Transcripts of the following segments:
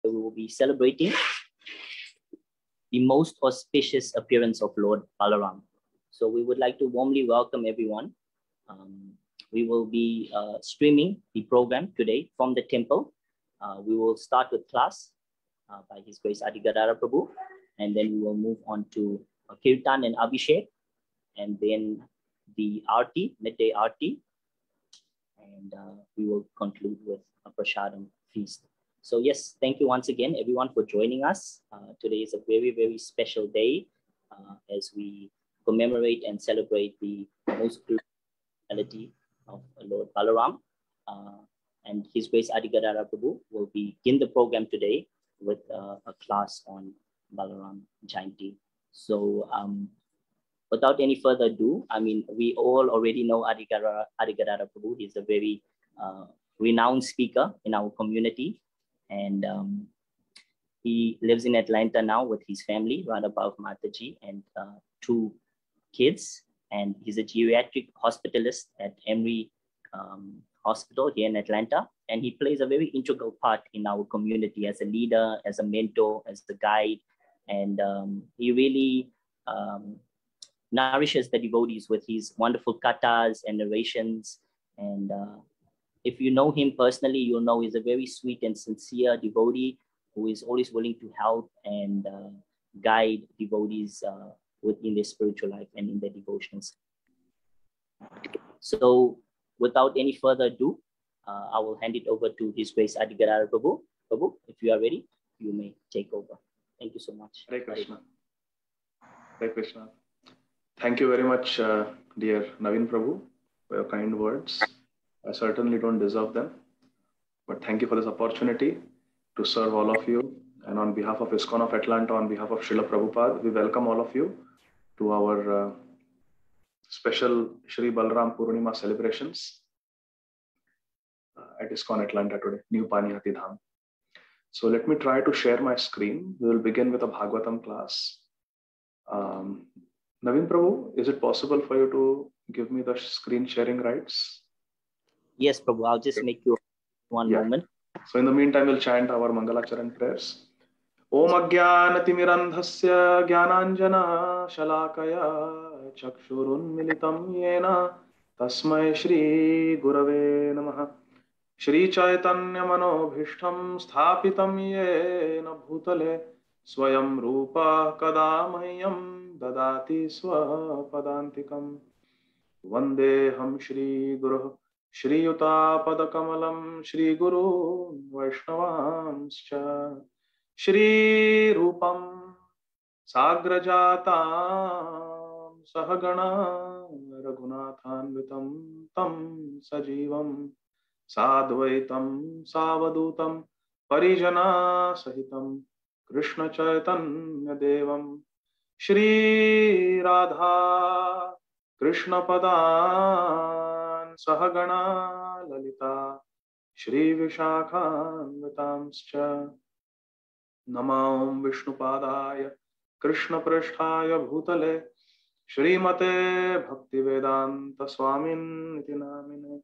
where we will be celebrating the most auspicious appearance of Lord Balaram. So we would like to warmly welcome everyone. We will be streaming the program today from the temple. We will start with class by His Grace Adi Gadara Prabhu, and then we will move on to Kirtan and Abhishek, and then the Aarti, midday Aarti, and we will conclude with a Prasadam feast. So yes, thank you once again, everyone, for joining us. Today is a very, very special day as we commemorate and celebrate the most glorious personality of Lord Balaram. And His Grace Adi Gadara Prabhu will begin the program today with a class on Balaram Jayanti. So without any further ado, I mean, we all already know Adi Gadara Prabhu. He's a very renowned speaker in our community. And he lives in Atlanta now with his family, Radhabhav Mataji, and 2 kids. And he's a geriatric hospitalist at Emory Hospital here in Atlanta. And he plays a very integral part in our community as a leader, as a mentor, as a guide. And he really nourishes the devotees with his wonderful kathas and narrations. And if you know him personally, you'll know he's a very sweet and sincere devotee who is always willing to help and guide devotees within their spiritual life and in their devotions. So without any further ado, I will hand it over to His Grace Adi Gadara Prabhu. Prabhu, if you are ready, you may take over. Thank you so much. Hare Krishna. Hare Krishna. Thank you very much, dear Naveen Prabhu, for your kind words. I certainly don't deserve them, but thank you for this opportunity to serve all of you. And on behalf of ISKCON of Atlanta, on behalf of Srila Prabhupada, we welcome all of you to our special Shri Balaram Purnima celebrations at ISKCON Atlanta today, New Panihati Dham. So let me try to share my screen. We will begin with a Bhagavatam class. Naveen Prabhu, is it possible for you to give me the screen sharing rights? Yes, Prabhu, I'll just make you one moment. So in the meantime, we'll chant our Mangalacharan prayers. Om Ajnanatimirandhasya Jnananjana Shalakaya Chakshurun Militam Yena Tasmai Shri Gurave Namaha Shri Chaitanya Manobhishtam Sthapitam Yena Bhutale Swayam Rupa Kadamahyam Dadati Swapadantikam Vandeham Shri Guru Shri Yuta Padakamalam Shri Guru Vaishnavamscha Shri Rupam Sagrajatam Sahagana Raghunathanvitam Tam Sajivam Sadvaitam Savadutam Parijana Sahitam Krishna Chaitanya Devam Shri Radha Krishna Padan Sahagana Lalita Shri Vishakhanvitamscha Namam Vishnupadaya Krishna Prasthaya Bhutale Shrimate Bhaktivedanta Swamin Iti Namine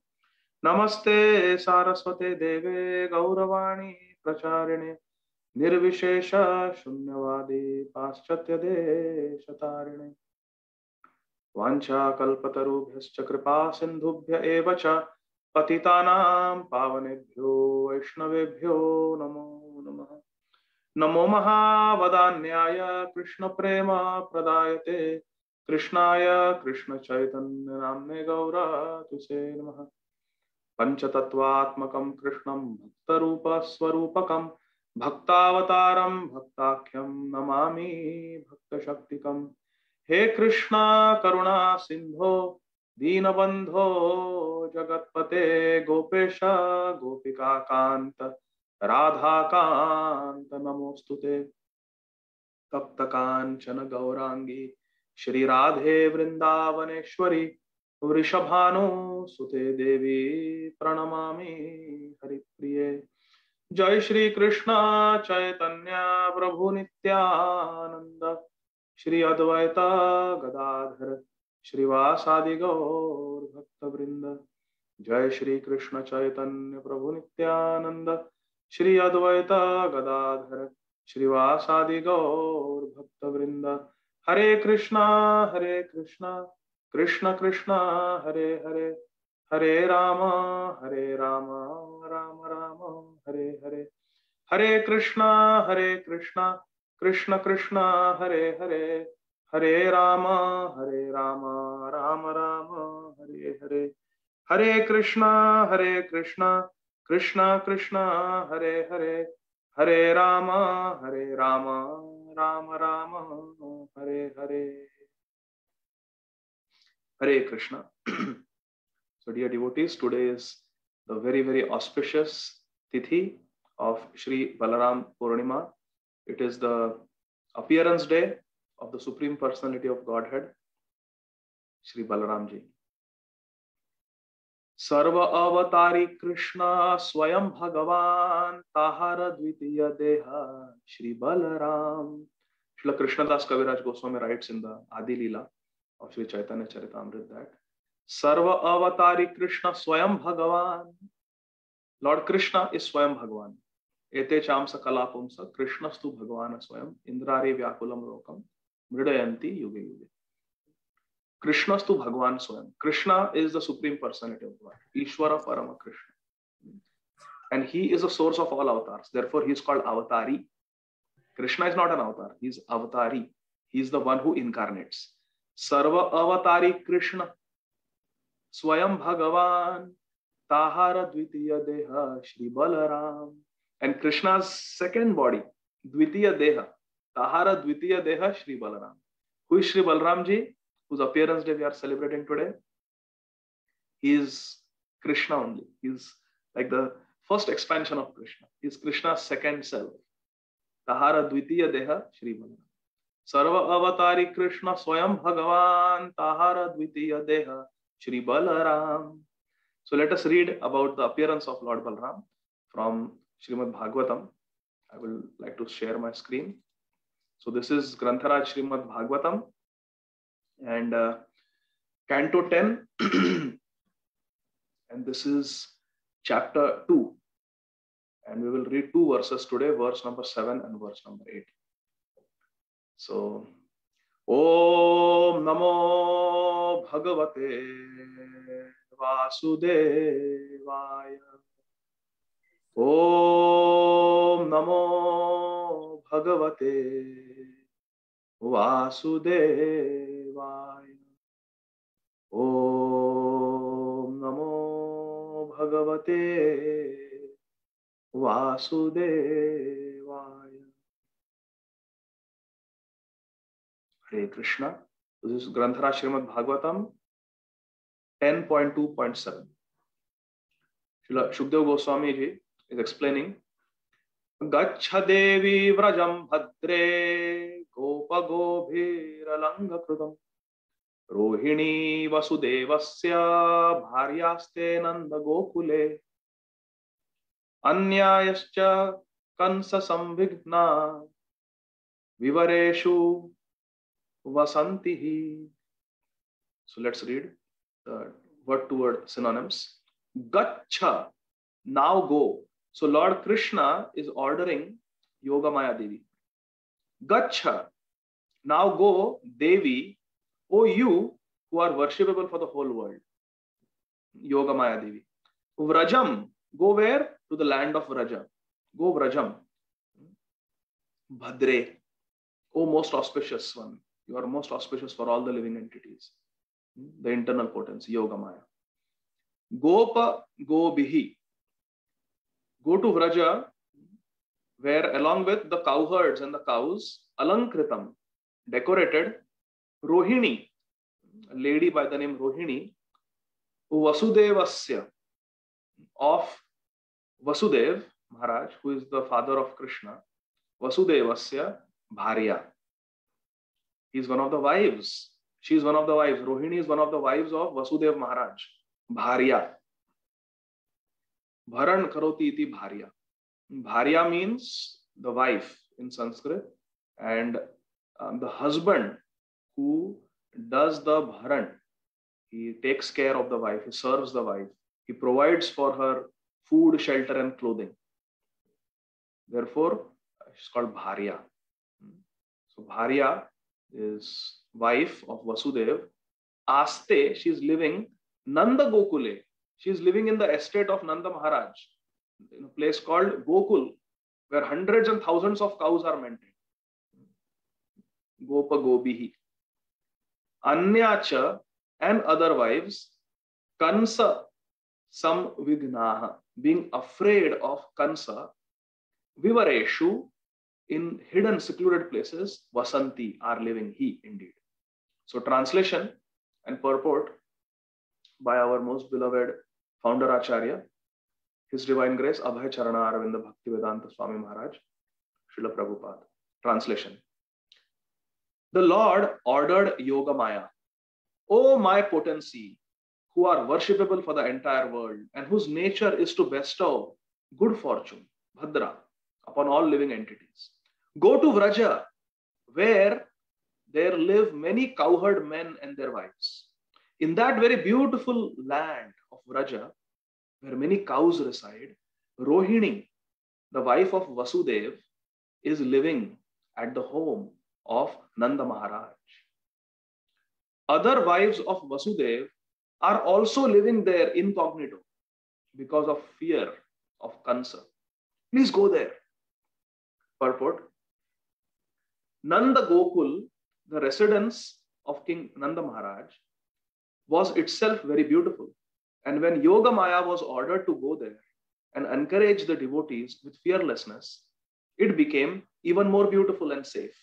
Namaste Saraswate Deve Gauravani Pracharine Nirvishesha Shunyavadi Paschatya Deshatarine Vancha Kalpatarubhyascha Kripa Sindhubhya Evacha Patitanam Pavanebhyo Vaishnavebhyo Namo Namaha Namo Mahavadanyaya Krishna Prema Pradayate Krishnaya Krishna Chaitanya Namne Gaura Tuse Namaha Panchatattvatmakam Krishnam Bhaktarupa Swarupakam Bhaktavataram Bhaktakyam Namami Bhakta Shaktikam He Krishna Karuna Sindho Dinabandho Jagatpate Gopesha Gopika Kanta Radha Kanta Namostute Tapta Kanchana Gaurangi Shri Radhe Vrindavaneshwari Vrishabhanu Sute Devi Pranamami Haripriye Jai Shri Krishna Chaitanya Prabhu Nityananda Shri Advaita Gadadhar Shri Vasadi Gaur Bhakta Vrinda Jai Shri Krishna Chaitanya Prabhu Nityananda Shri Advaita Gadadhar श्रीवासादि Gaur भक्तवृंद। Hare Krishna Krishna Krishna Hare Hare, Hare Ram Ram Ram Hare Hare, Hare Krishna Krishna Krishna Hare Hare, Hare Ram Ram Ram Hare Hare, Hare Krishna Krishna Krishna Hare Hare, Hare Ram Ram Ram Hare Hare, Hare Krishna. So dear devotees, today is the very auspicious tithi of Shri Balaram Purnima. It is the appearance day of the Supreme Personality of Godhead, Shri Balaram Ji. Sarva avatari Krishna Swayam Bhagavan Tahara Dvitiya Deha Shri Balaram. Srila Krishnadas Kaviraj Goswami writes in the Adi Leela of Shri Chaitanya Charitamrita that Sarva avatari Krishna Swayam Bhagavan. Lord Krishna is Swayam Bhagavan. Ete chamsa kalapumsa Krishnastu Bhagavana Swayam Indrare Vyakulam Lokam Mridayanti Yuge Yuge. Krishnastu Bhagavan Swayam. Krishna is the Supreme Personality of God. Ishvara Parama Krishna. And he is the source of all avatars. Therefore, he is called Avatari. Krishna is not an avatar. He is Avatari. He is the one who incarnates. Sarva Avatari Krishna Swayam Bhagavan Tahara Dvitiya Deha Shri Balaram. And Krishna's second body, Dvitiya Deha, Tahara Dvitiya Deha Shri Balaram. Who is Shri Balaram Ji, whose appearance day we are celebrating today? He is Krishna only. He is like the first expansion of Krishna. He is Krishna's second self. Tahara Dvitiya Deha Shri Balaram. Sarva Avatari Krishna Swayam Bhagavan Tahara Dvitiya Deha Shri Balaram. So let us read about the appearance of Lord Balaram from Srimad Bhagavatam. I will like to share my screen. So this is Grantharaj Srimad Bhagavatam and Canto 10 and this is chapter 2 and we will read two verses today, verse number 7 and verse number 8. So Om Namo Bhagavate Vasudevaya. Om Namo Bhagavate Vasudevaya. Om Namo Bhagavate Vasudevaya. Hare Krishna. This is Granthara Srimad Bhagavatam 10.2.7. Srila Shukdev Goswami Ji is explaining Gaccha Devi Vrajam Bhadre Gopa Gobhiralanga Krudam Rohini Vasudevasya Bharyaste Nanda Gokule Anyayascha Kansa Sambhigna Vivareshu Vasantihi. So let's read the word to word synonyms. Gaccha, now go. So Lord Krishna is ordering Yogamaya Devi. Gaccha, now go, Devi, O you who are worshipable for the whole world. Yogamaya Devi. Vrajam, go where? To the land of Vraja. Go Vrajam. Bhadre, O most auspicious one. You are most auspicious for all the living entities. The internal potency, Yogamaya. Gopa Gobihi. Go to Vraja, where along with the cowherds and the cows, Alankritam, decorated, Rohini, a lady by the name Rohini, Vasudevasya, of Vasudev Maharaj, who is the father of Krishna, Vasudevasya Bharya. He is one of the wives. She is one of the wives. Rohini is one of the wives of Vasudev Maharaj. Bharya. Bharan karoti iti bharya. Bharya means the wife in Sanskrit, and the husband who does the bharan. He takes care of the wife. He serves the wife. He provides for her food, shelter, and clothing. Therefore, she's called Bharya. So Bharya is wife of Vasudev. Aste, she is living Nanda Gokule. She is living in the estate of Nanda Maharaj, in a place called Gokul, where hundreds and thousands of cows are maintained. Gopa Gobihi. Anyacha and other wives, Kansa Samvignaha, being afraid of Kansa, Vivareshu, in hidden secluded places, Vasanti, are living, he indeed. So translation and purport by our most beloved founder Acharya, His Divine Grace, Abhay Charana Aravinda Bhaktivedanta Swami Maharaj, Srila Prabhupada. Translation. The Lord ordered Yogamaya, O my potency, who are worshipable for the entire world and whose nature is to bestow good fortune, Bhadra, upon all living entities. Go to Vraja, where there live many cowherd men and their wives. In that very beautiful land of Vraja, where many cows reside, Rohini, the wife of Vasudev, is living at the home of Nanda Maharaj. Other wives of Vasudev are also living there incognito because of fear of Kansa. Please go there. Purport. Nanda Gokul, the residence of King Nanda Maharaj, was itself very beautiful. And when Yogamaya was ordered to go there and encourage the devotees with fearlessness, it became even more beautiful and safe.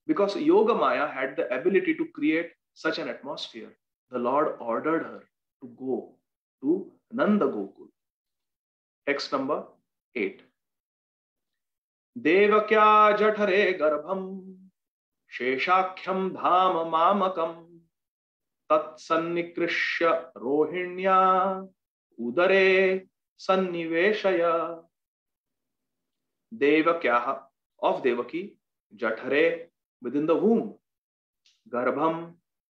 Because Yogamaya had the ability to create such an atmosphere, the Lord ordered her to go to Nanda Gokul. Text number 8. Devakya jathare garbham sheshakhyam dham mamakam tat sannikrishya rohinya udare sanniveshaya. Devakya, of Devaki, jathare, within the womb, garbham,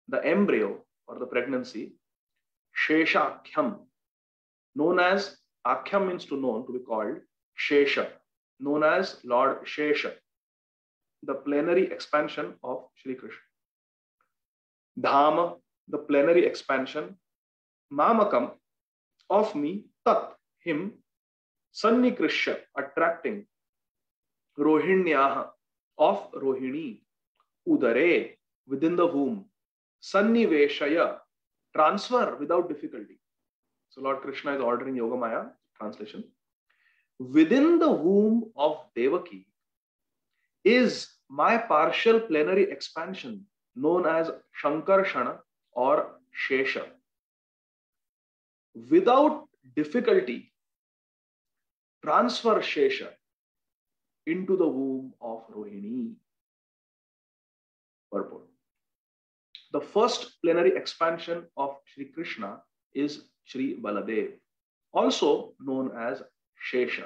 the embryo or the pregnancy, sheshakhyam, known as, akhyam means to know, to be called, shesha, known as Lord Shesha, the plenary expansion of Shri Krishna. Dhama, the plenary expansion, mamakam, of me, tat, him, sannikrishya, attracting, rohinyaha, of Rohini, udare, within the womb, sanniveshaya, transfer without difficulty. So Lord Krishna is ordering Yogamaya, translation. Within the womb of Devaki is my partial plenary expansion known as Shankarshana or Shesha. Without difficulty, transfer Shesha into the womb of Rohini. Purport. The first plenary expansion of Shri Krishna is Shri Baladev, also known as Shesha.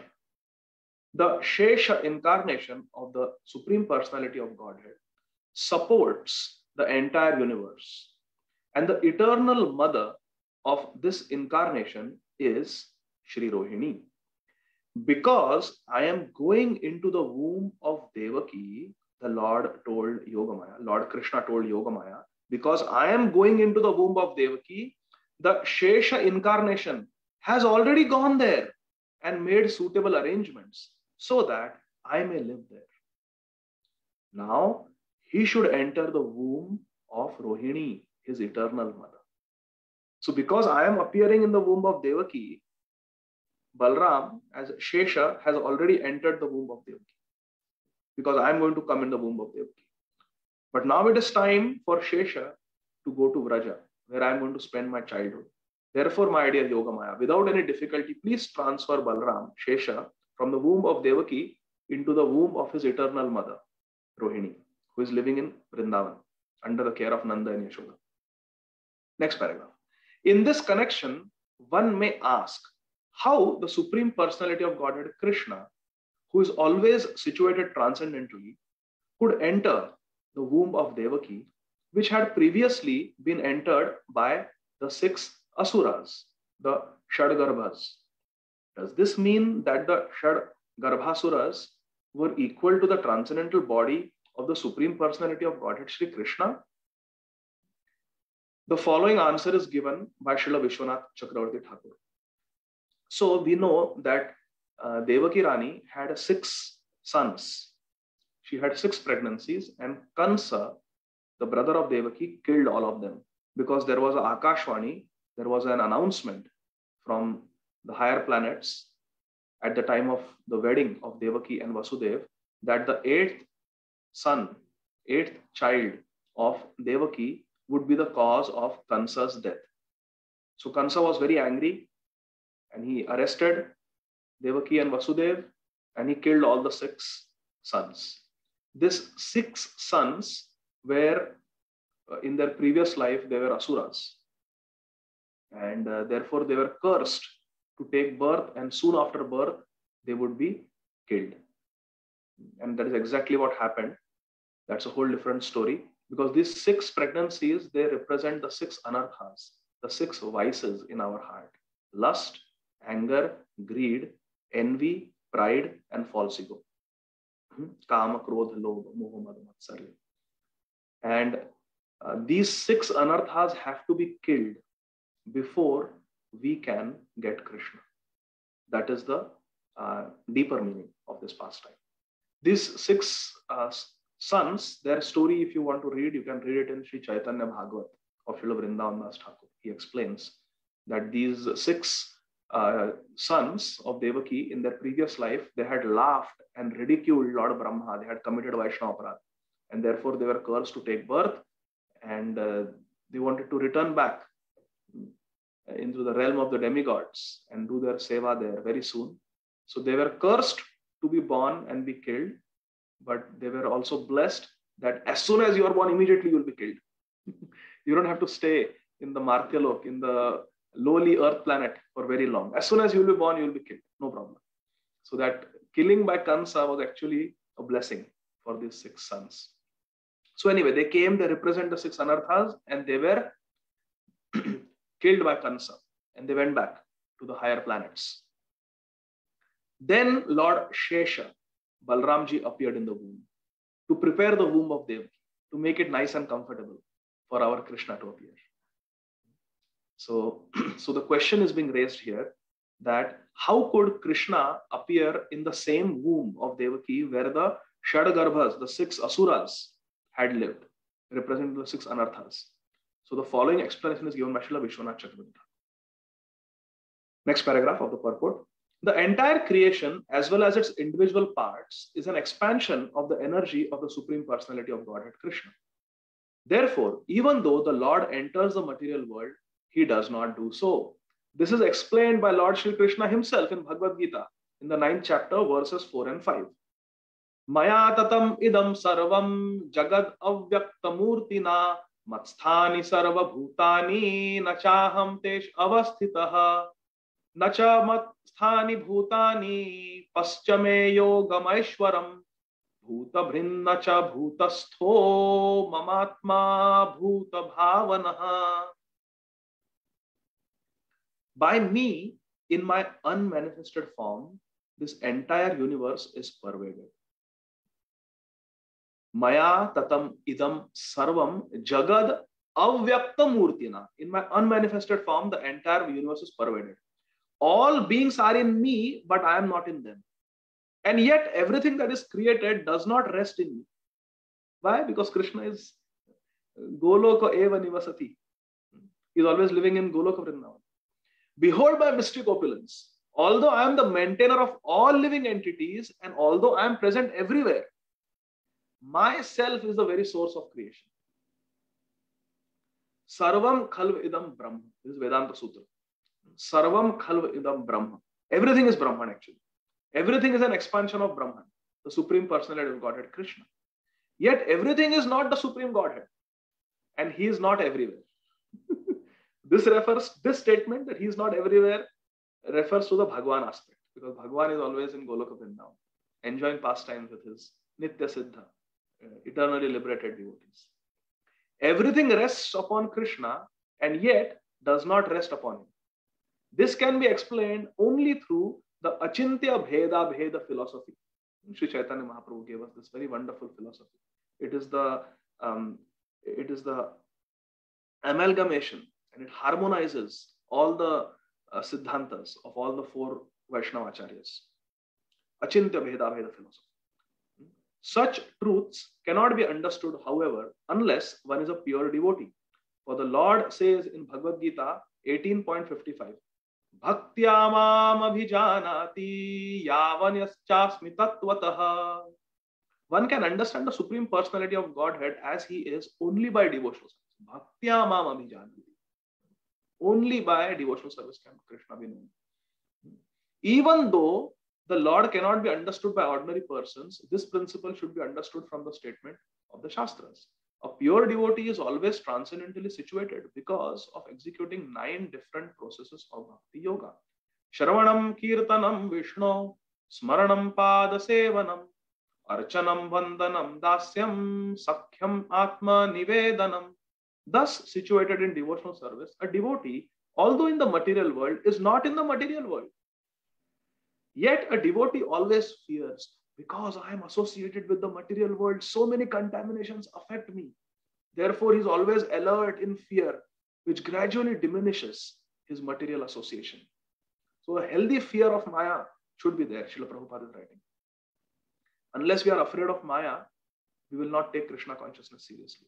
The Shesha incarnation of the Supreme Personality of Godhead supports the entire universe. And the eternal mother of this incarnation is Shri Rohini. Because I am going into the womb of Devaki, the Lord told Yogamaya, Lord Krishna told Yogamaya, because I am going into the womb of Devaki, the Shesha incarnation has already gone there and made suitable arrangements so that I may live there. Now, he should enter the womb of Rohini, his eternal mother. So because I am appearing in the womb of Devaki, Balram as Shesha has already entered the womb of Devaki, because I am going to come in the womb of Devaki. But now it is time for Shesha to go to Vraja, where I am going to spend my childhood. Therefore, my dear Yogamaya, without any difficulty, please transfer Balram, Shesha, from the womb of Devaki into the womb of his eternal mother, Rohini, who is living in Vrindavan under the care of Nanda and Yashoda. Next paragraph. In this connection, one may ask how the Supreme Personality of Godhead, Krishna, who is always situated transcendently, could enter the womb of Devaki, which had previously been entered by the 6 Asuras, the Shadgarbhas. Does this mean that the Garbhasuras were equal to the transcendental body of the Supreme Personality of Godhead, Shri Krishna? The following answer is given by Srila Vishwanath Chakravarti Thakur. So we know that Devaki Rani had 6 sons. She had 6 pregnancies, and Kansa, the brother of Devaki, killed all of them because there was an Akashvani, there was an announcement from the higher planets at the time of the wedding of Devaki and Vasudev that the 8th child of Devaki would be the cause of Kansa's death. So Kansa was very angry and he arrested Devaki and Vasudev and he killed all the 6 sons. These 6 sons were, in their previous life, they were asuras. And therefore they were cursed to take birth, and soon after birth, they would be killed. And that is exactly what happened. That's a whole different story, because these 6 pregnancies, they represent the 6 anarthas, the 6 vices in our heart: lust, anger, greed, envy, pride, and false ego. Kama, krodha, lobha, moha, mada, matsarya. And these 6 anarthas have to be killed before we can get Krishna. That is the deeper meaning of this pastime. These 6 sons, their story, if you want to read, you can read it in Sri Chaitanya Bhagavat of Srila Vrindavan Das Thakur. He explains that these 6 sons of Devaki, in their previous life, they had laughed and ridiculed Lord Brahma. They had committed Vaishnava Aparadha, and therefore they were cursed to take birth, and they wanted to return back into the realm of the demigods and do their seva there very soon. So they were cursed to be born and be killed, but they were also blessed that as soon as you are born, immediately you will be killed. You don't have to stay in the Martyalok, in the lowly earth planet for very long. As soon as you will be born, you will be killed. No problem. So that killing by Kansa was actually a blessing for these 6 sons. So anyway, they came, they represent the 6 anarthas, and they were killed by Kansa, and they went back to the higher planets. Then Lord Shesha, Balramji, appeared in the womb to prepare the womb of Devaki, to make it nice and comfortable for our Krishna to appear. So the question is being raised here that how could Krishna appear in the same womb of Devaki where the Shadgarbhas, the 6 asuras, had lived, representing the 6 anarthas? So the following explanation is given by Srila Vishwanath Chakravarti. Next paragraph of the purport. The entire creation, as well as its individual parts, is an expansion of the energy of the Supreme Personality of Godhead, Krishna. Therefore, even though the Lord enters the material world, he does not do so. This is explained by Lord Shri Krishna himself in Bhagavad Gita, in the 9th chapter, verses 4 and 5. Maya tatam idam sarvam jagad avyaktamurtina matsthani sarva bhutani nachaham tesh avasthitaha nacha matsthani bhutani paschame yogamaishwaram bhuta brinnacha bhutastho mamatma bhuta bhavanaha. By me, in my unmanifested form, this entire universe is pervaded. Maya tatam idam sarvam jagad avyakta murtina. In my unmanifested form, the entire universe is pervaded. All beings are in me, but I am not in them. And yet everything that is created does not rest in me. Why? Because Krishna is Goloka eva nivasati. He is always living in Goloka Vrindavan. Behold my mystic opulence. Although I am the maintainer of all living entities, and although I am present everywhere, myself is the very source of creation. Sarvam khalva idam Brahma. This is Vedanta Sutra. Sarvam khalva idam Brahma. Everything is Brahman actually. Everything is an expansion of Brahman, the Supreme Personality of Godhead, Krishna. Yet everything is not the Supreme Godhead. And he is not everywhere. This statement that he is not everywhere refers to the Bhagwan aspect, because Bhagwan is always in Goloka Vrindavan, enjoying pastimes with his Nitya Siddha, eternally liberated devotees. Everything rests upon Krishna and yet does not rest upon him. This can be explained only through the Achintya Bheda Bheda philosophy. Sri Chaitanya Mahaprabhu gave us this very wonderful philosophy. It is the amalgamation, and it harmonizes all the siddhantas of all the four Vaishnava acharyas. Achintya Bheda Bheda philosophy. Such truths cannot be understood, however, unless one is a pure devotee. For the Lord says in Bhagavad Gita 18.55, Bhaktyamam abhijanati yavanyaschasmi tattvataha. One can understand the Supreme Personality of Godhead as He is only by devotional service. Bhaktyamam abhijanati. Only by devotional service can Krishna be known. Even though the Lord cannot be understood by ordinary persons, this principle should be understood from the statement of the Shastras. A pure devotee is always transcendently situated because of executing 9 different processes of Bhakti Yoga. Shravanam Kirtanam Vishnu, Smaranam Pada Sevanam, Archanam Vandanam Dasyam, Sakhyam Atma Nivedanam. Thus situated in devotional service, a devotee, although in the material world, is not in the material world. Yet a devotee always fears, because I am associated with the material world, so many contaminations affect me. Therefore, he is always alert in fear, which gradually diminishes his material association. So a healthy fear of Maya should be there, Srila Prabhupada is writing. Unless we are afraid of Maya, we will not take Krishna consciousness seriously.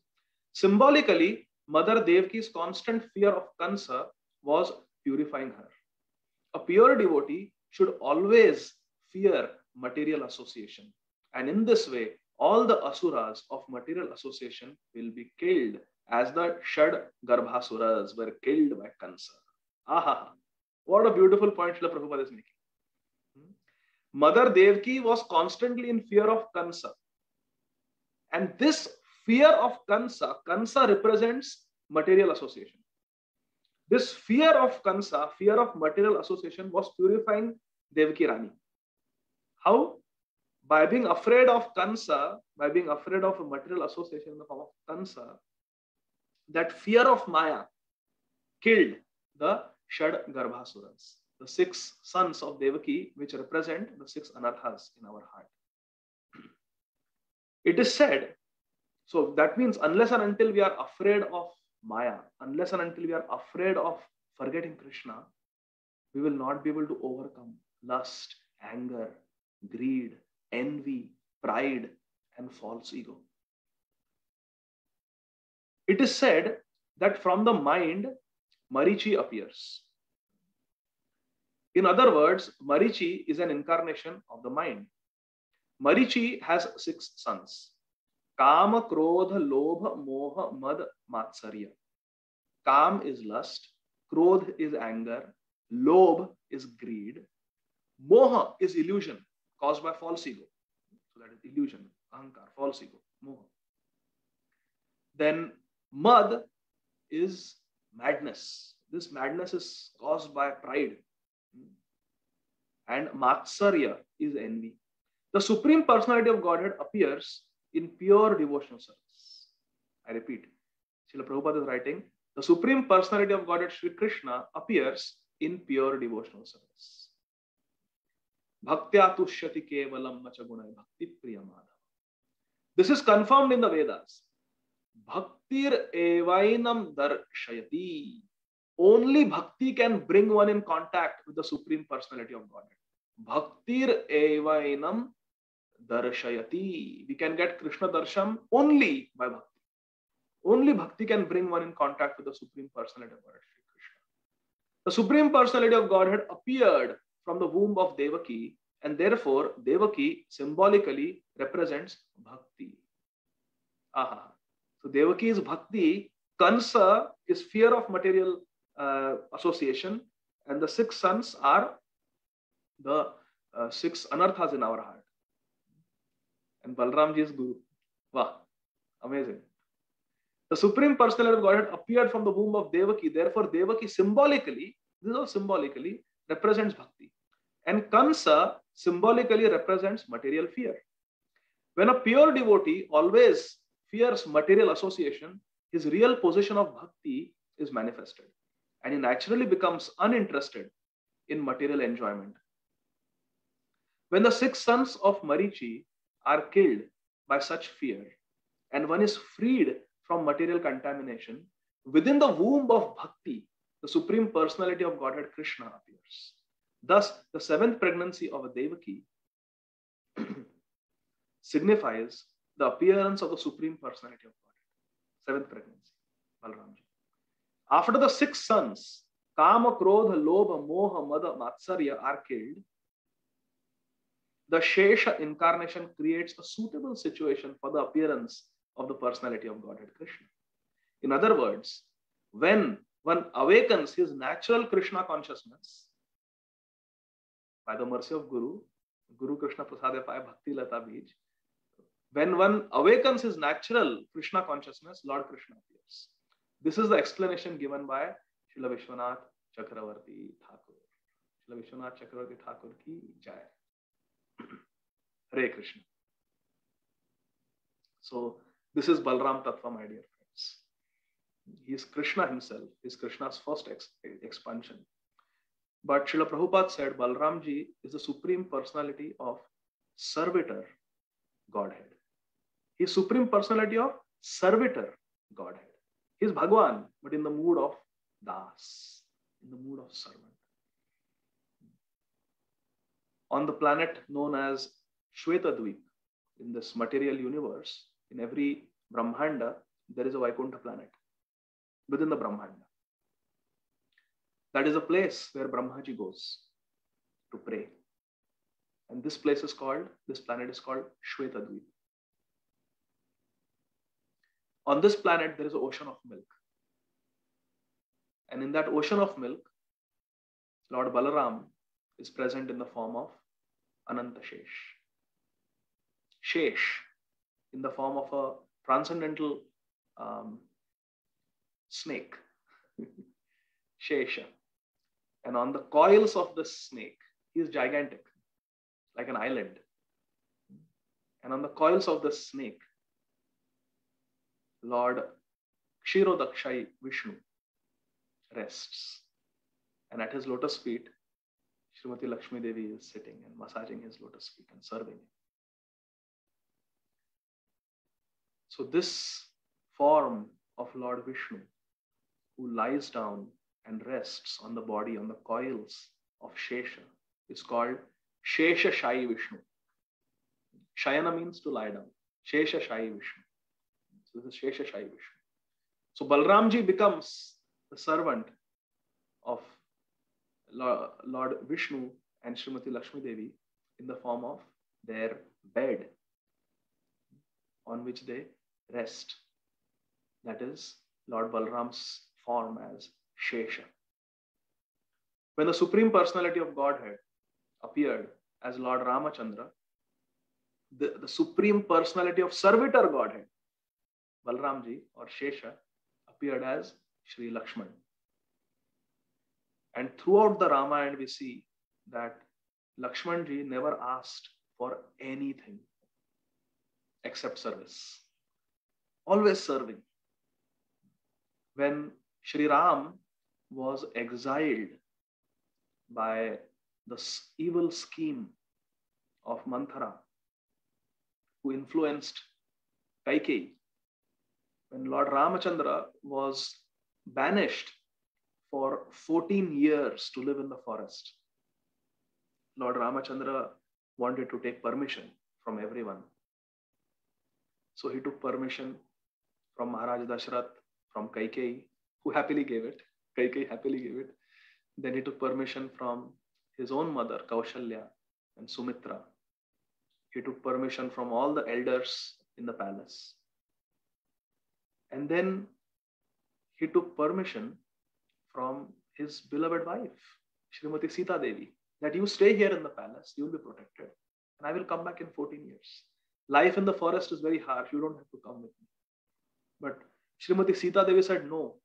Symbolically, Mother Devaki's constant fear of Kansa was purifying her. A pure devotee should always fear material association. And in this way, all the asuras of material association will be killed as the Shad Garbhasuras were killed by Kansa. Aha! What a beautiful point Srila Prabhupada is making. Mother Devaki was constantly in fear of Kansa. And this fear of Kansa represents material association. This fear of Kansa, fear of material association, was purifying Devaki Rani. How? By being afraid of Kansa, by being afraid of a material association in the form of Kansa, that fear of Maya killed the Shad Garbhasuras, the 6 sons of Devaki, which represent the 6 anarthas in our heart. It is said, so that means unless and until we are afraid of Maya, unless and until we are afraid of forgetting Krishna, we will not be able to overcome lust, anger, greed, envy, pride, and false ego. It is said that from the mind, Marichi appears. In other words, Marichi is an incarnation of the mind. Marichi has 6 sons. Kama, Krodha, Lobha, Moha, Mad, Matsarya. Kam is lust, Krodh is anger, Lobh is greed, Moha is illusion caused by false ego. So that is illusion, Ahankar, false ego, Moha. Then Mad is madness. This madness is caused by pride. And Matsarya is envy. The Supreme Personality of Godhead appears in pure devotional service. I repeat, Srila Prabhupada is writing, the Supreme Personality of Godhead, Sri Krishna, appears in pure devotional service. Bhaktya tushyati kevalam machagunai bhakti priyamadha. This is confirmed in the Vedas. Bhaktir evainam darshayati. Only bhakti can bring one in contact with the Supreme Personality of Godhead. Bhaktir evainam darshayati. We can get Krishna darshan only by bhakti. Only bhakti can bring one in contact with the Supreme Personality of Godhead, Sri Krishna. The Supreme Personality of Godhead appeared from the womb of Devaki, and therefore Devaki symbolically represents bhakti. Aha. So Devaki is bhakti, Kansa is fear of material association, and the 6 sons are the 6 anarthas in our heart. And Balramji is Guru. Wow, amazing. The Supreme Personality of Godhead appeared from the womb of Devaki. Therefore, Devaki symbolically, this is all symbolically, represents bhakti. And Kansa symbolically represents material fear. When a pure devotee always fears material association, his real position of bhakti is manifested. And he naturally becomes uninterested in material enjoyment. When the 6 sons of Marichi are killed by such fear, and one is freed from material contamination, within the womb of Bhakti, the Supreme Personality of Godhead Krishna appears. Thus, the 7th pregnancy of a Devaki signifies the appearance of the Supreme Personality of Godhead. 7th pregnancy, Balramji. After the 6 sons, Kama, Krodha, Lobha, Moha, Mada, Matsarya are killed, the Shesha incarnation creates a suitable situation for the appearance of the personality of Godhead Krishna. In other words, when one awakens his natural Krishna consciousness, by the mercy of Guru Krishna Prasade Pai Bhakti Lata Bij, when one awakens his natural Krishna consciousness, Lord Krishna appears. This is the explanation given by Srila Vishwanath Chakravarti Thakur. Srila Vishwanath Chakravarti Thakur ki jai. Hare Krishna. So this is Balram Tattva, my dear friends. He is Krishna himself. He is Krishna's first expansion. But Srila Prabhupada said Balramji is the supreme personality of servitor Godhead. He is supreme personality of servitor Godhead. He is Bhagwan, but in the mood of Das, in the mood of servant. On the planet known as Shwetadvip, in this material universe, in every Brahmanda, there is a Vaikuntha planet within the Brahmanda. That is a place where Brahmaji goes to pray. And this planet is called Shwetadvip. On this planet, there is an ocean of milk. And in that ocean of milk, Lord Balaram is present in the form of Ananta Shesh. Shesh, in the form of a transcendental snake. Shesha. And on the coils of the snake, he is gigantic, like an island. And on the coils of the snake, Lord Kshirodakshai Vishnu rests. And at his lotus feet, Srimati Lakshmi Devi is sitting and massaging his lotus feet and serving him. So this form of Lord Vishnu, who lies down and rests on the body, on the coils of Shesha, is called Shesha Shai Vishnu. Shayana means to lie down. Shesha Shai Vishnu. So this is Shesha Shai Vishnu. So Balramji becomes the servant of Lord Vishnu and Srimati Lakshmi Devi in the form of their bed on which they rest. That is Lord Balram's form as Shesha. When the Supreme Personality of Godhead appeared as Lord Ramachandra, the Supreme Personality of Servitor Godhead, Balramji or Shesha, appeared as Sri Lakshman. And throughout the Ramayana, we see that Lakshmanji never asked for anything except service. Always serving. When Sri Ram was exiled by the evil scheme of Manthara, who influenced Kaikeyi, when Lord Ramachandra was banished for 14 years to live in the forest, Lord Ramachandra wanted to take permission from everyone. So he took permission from Maharaj Dashrath, from Kaikeyi, who happily gave it. Kaikeyi happily gave it. Then he took permission from his own mother, Kaushalya and Sumitra. He took permission from all the elders in the palace. And then he took permission from his beloved wife, Srimati Sita Devi, that you stay here in the palace, you will be protected, and I will come back in 14 years. Life in the forest is very harsh, you don't have to come with me. But Srimati Sita Devi said, no,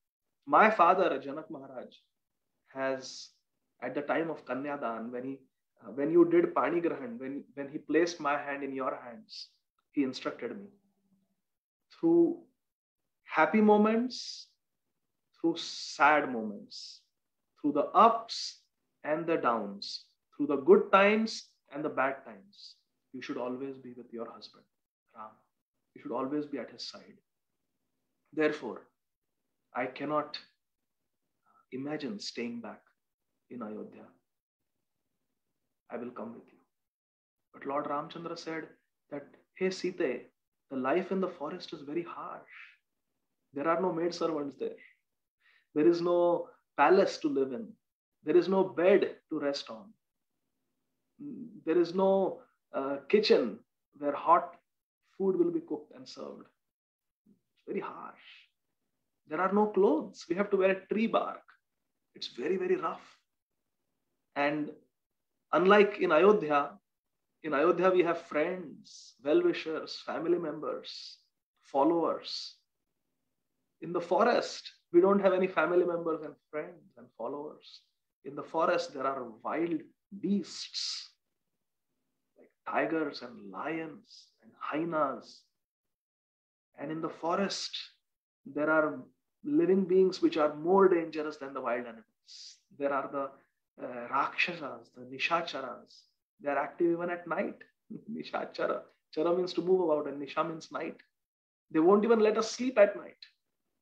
my father, Janak Maharaj, has, at the time of Kanyadan, when you did Panigrahan, when he placed my hand in your hands, he instructed me. Through happy moments, through sad moments, through the ups and the downs, through the good times and the bad times, you should always be with your husband, Ram. You should always be at his side. Therefore, I cannot imagine staying back in Ayodhya. I will come with you. But Lord Ramchandra said that, hey Sita, the life in the forest is very harsh. There are no maidservants there. There is no palace to live in. There is no bed to rest on. There is no kitchen where hot food will be cooked and served. It's very harsh. There are no clothes. We have to wear a tree bark. It's very, very rough. And unlike in Ayodhya we have friends, well-wishers, family members, followers. In the forest, we don't have any family members and friends and followers. In the forest, there are wild beasts like tigers and lions and hyenas. And in the forest, there are living beings which are more dangerous than the wild animals. There are the Rakshasas, the Nishacharas. They are active even at night. Nishachara. Chara means to move about and Nisha means night. They won't even let us sleep at night.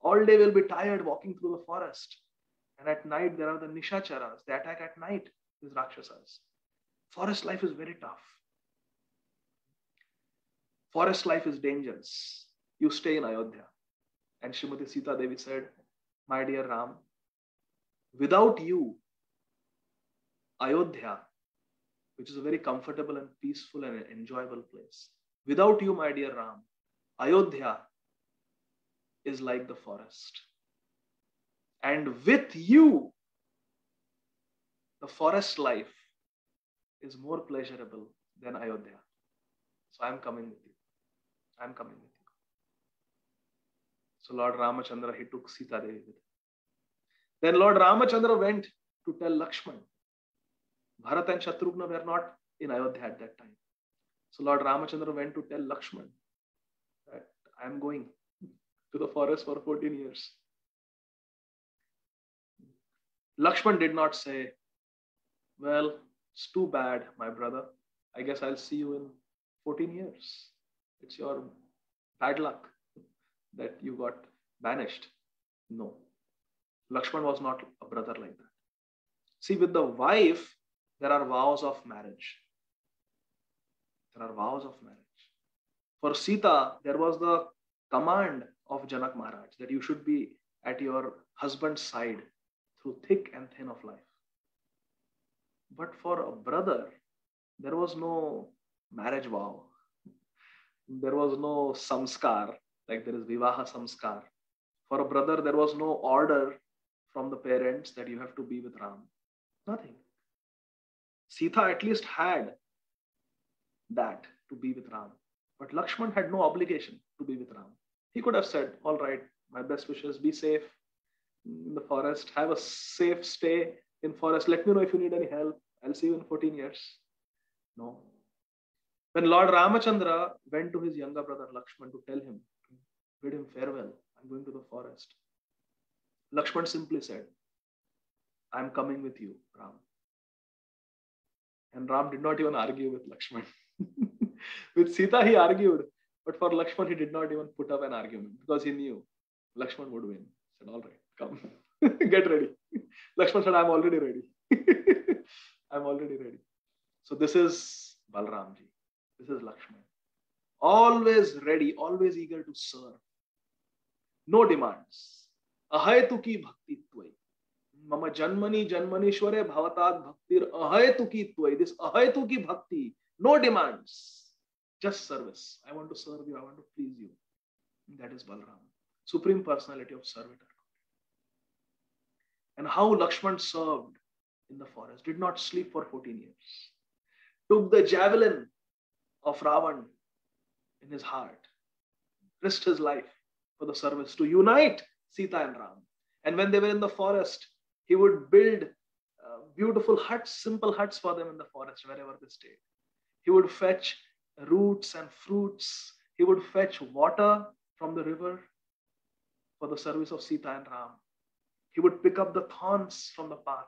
All day we'll be tired walking through the forest. And at night there are the Nishacharas. They attack at night, these Rakshasas. Forest life is very tough. Forest life is dangerous. You stay in Ayodhya. And Srimati Sita Devi said, my dear Ram, without you, Ayodhya, which is a very comfortable and peaceful and enjoyable place, without you, my dear Ram, Ayodhya is like the forest. And with you, the forest life is more pleasurable than Ayodhya. So I'm coming with you. I'm coming with you. So Lord Ramachandra, he took Sita Devi with him. Then Lord Ramachandra went to tell Lakshman. Bharat and Shatrughna were not in Ayodhya at that time. So Lord Ramachandra went to tell Lakshman that I am going to the forest for 14 years. Lakshman did not say, well, it's too bad, my brother. I guess I'll see you in 14 years. It's your bad luck that you got banished. No. Lakshman was not a brother like that. See, with the wife, there are vows of marriage. There are vows of marriage. For Sita, there was the command of Janak Maharaj that you should be at your husband's side through thick and thin of life. But for a brother, there was no marriage vow. There was no samskar, like there is vivaha samskar. For a brother, there was no order from the parents that you have to be with Ram. Nothing. Sita at least had that to be with Ram. But Lakshman had no obligation to be with Ram. He could have said, all right, my best wishes, be safe in the forest, have a safe stay in forest. Let me know if you need any help. I'll see you in 14 years. No. When Lord Ramachandra went to his younger brother Lakshman to tell him, bid him farewell, I'm going to the forest. Lakshman simply said, I'm coming with you, Ram. And Ram did not even argue with Lakshman. With Sita, he argued. But for Lakshman, he did not even put up an argument because he knew Lakshman would win. He said, all right, come, get ready. Lakshman said, I'm already ready. I'm already ready. So this is Balramji. This is Lakshman. Always ready, always eager to serve. No demands. Ahetuki bhakti tvai. Mama janmani janmanishware bhavatad bhaktir ahetuki tvai. This ahetuki bhakti. No demands. Just service. I want to serve you. I want to please you. That is Balram. Supreme personality of servitor. And how Lakshman served in the forest. Did not sleep for 14 years. Took the javelin of Ravan in his heart. Risked his life for the service to unite Sita and Ram. And when they were in the forest, he would build beautiful huts, simple huts for them in the forest wherever they stayed. He would fetch roots and fruits. He would fetch water from the river for the service of Sita and Ram. He would pick up the thorns from the path.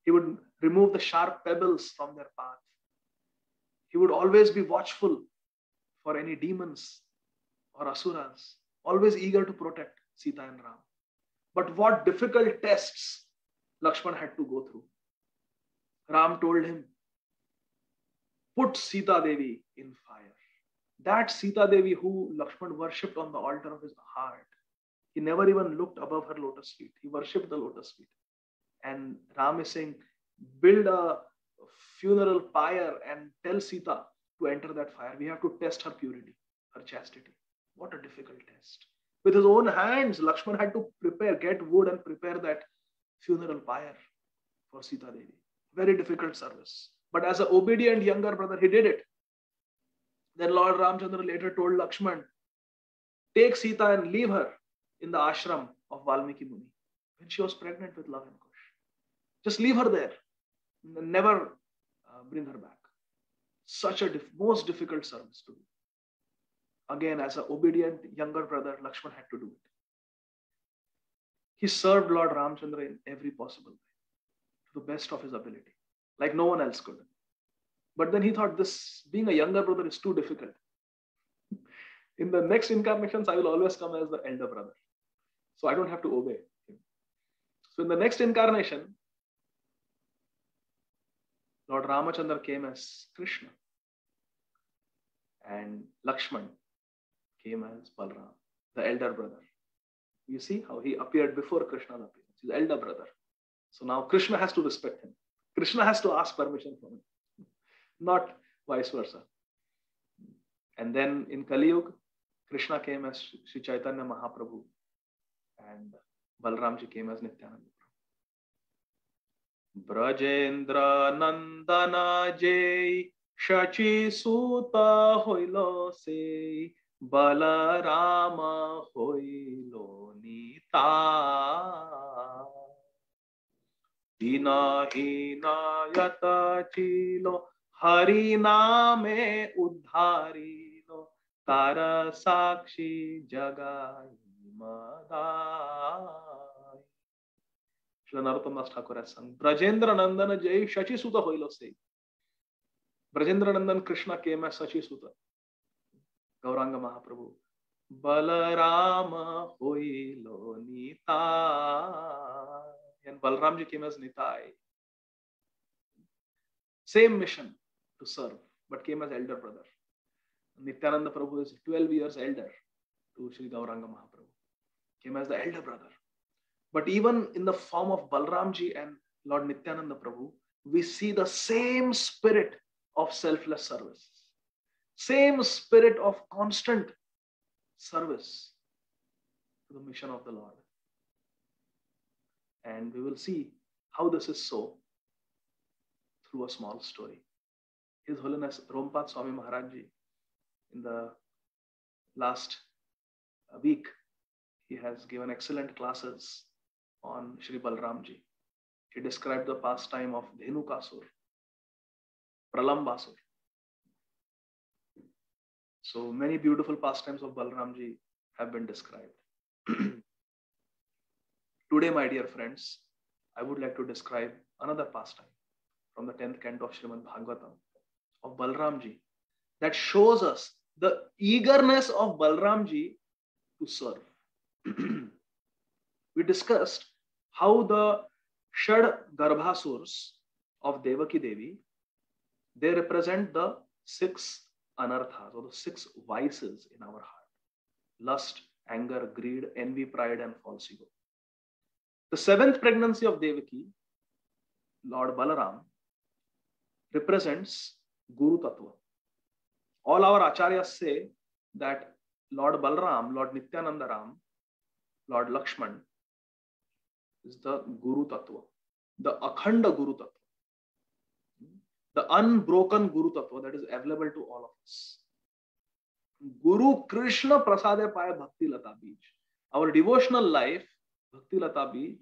He would remove the sharp pebbles from their path He would always be watchful for any demons or asuras, always eager to protect Sita and Ram. But what difficult tests Lakshman had to go through. Ram told him, put Sita Devi in fire. That Sita Devi who Lakshman worshipped on the altar of his heart. He never even looked above her lotus feet. He worshipped the lotus feet. And Ram is saying, build a funeral pyre and tell Sita to enter that fire. We have to test her purity, her chastity. What a difficult test. With his own hands, Lakshman had to get wood and prepare that funeral pyre for Sita Devi. Very difficult service. But as an obedient younger brother, he did it. Then Lord Ramchandra later told Lakshman, take Sita and leave her in the ashram of Valmiki Muni when she was pregnant with Lava and Kush. Just leave her there. Never bring her back. Such a most difficult service to do. Again, as an obedient younger brother, Lakshman had to do it. He served Lord Ramchandra in every possible way, to the best of his ability, like no one else could. But then he thought, this being a younger brother is too difficult. In the next incarnations, I will always come as the elder brother. So I don't have to obey him. So in the next incarnation, Lord Ramachandra came as Krishna. And Lakshman came as Balram, the elder brother. You see how he appeared before Krishna's appearance, his elder brother. So now Krishna has to respect him. Krishna has to ask permission from him, not vice versa. And then in Kali Yuga, Krishna came as Sri Chaitanya Mahaprabhu and Balramji came as Nityananda Prabhu. Brajendra Nandana Jai Shachi Suta Hoilo Se Balarama Hoilo Nita Hina Hina Yata Chilo Hari Name Udharilo Tara Sakshi Jagai Madai. Shri Narottam Das Thakur has sung Brajendra Nandana Jai Shachi Suta Hoilo Se. Brajendra Nandan Krishna came as Shachi Suta, Gauranga Mahaprabhu. Balarama Hoilo Nitai. And Balramji came as Nitai. Same mission to serve, but came as elder brother. Nityananda Prabhu is 12 years elder to Sri Gauranga Mahaprabhu. Came as the elder brother. But even in the form of Balramji and Lord Nityananda Prabhu, we see the same spirit of selfless service. Same spirit of constant service to the mission of the Lord. And we will see how this is so through a small story. His Holiness Rompad Swami Maharaj Ji, in the last week, he has given excellent classes on Sri Balramji. He described the pastime of Dhenukasur, Pralambasur. So many beautiful pastimes of Balramji have been described. Today, my dear friends, I would like to describe another pastime from the 10th canto of Srimad Bhagavatam of Balramji that shows us the eagerness of Balramji to serve. We discussed how the Shad Garbhasurs of Devaki Devi, they represent the 6 anarthas or the 6 vices in our heart: lust, anger, greed, envy, pride, and false ego. The 7th pregnancy of Devaki, Lord Balaram, represents Guru Tattva. All our acharyas say that Lord Balaram, Lord Nityananda Ram, Lord Lakshman is the Guru Tattva, the Akhanda Guru Tattva, the unbroken Guru Tattva that is available to all of us. Guru Krishna Prasade Paya Bhakti Lata Bij. Our devotional life, Bhakti Lata Bij,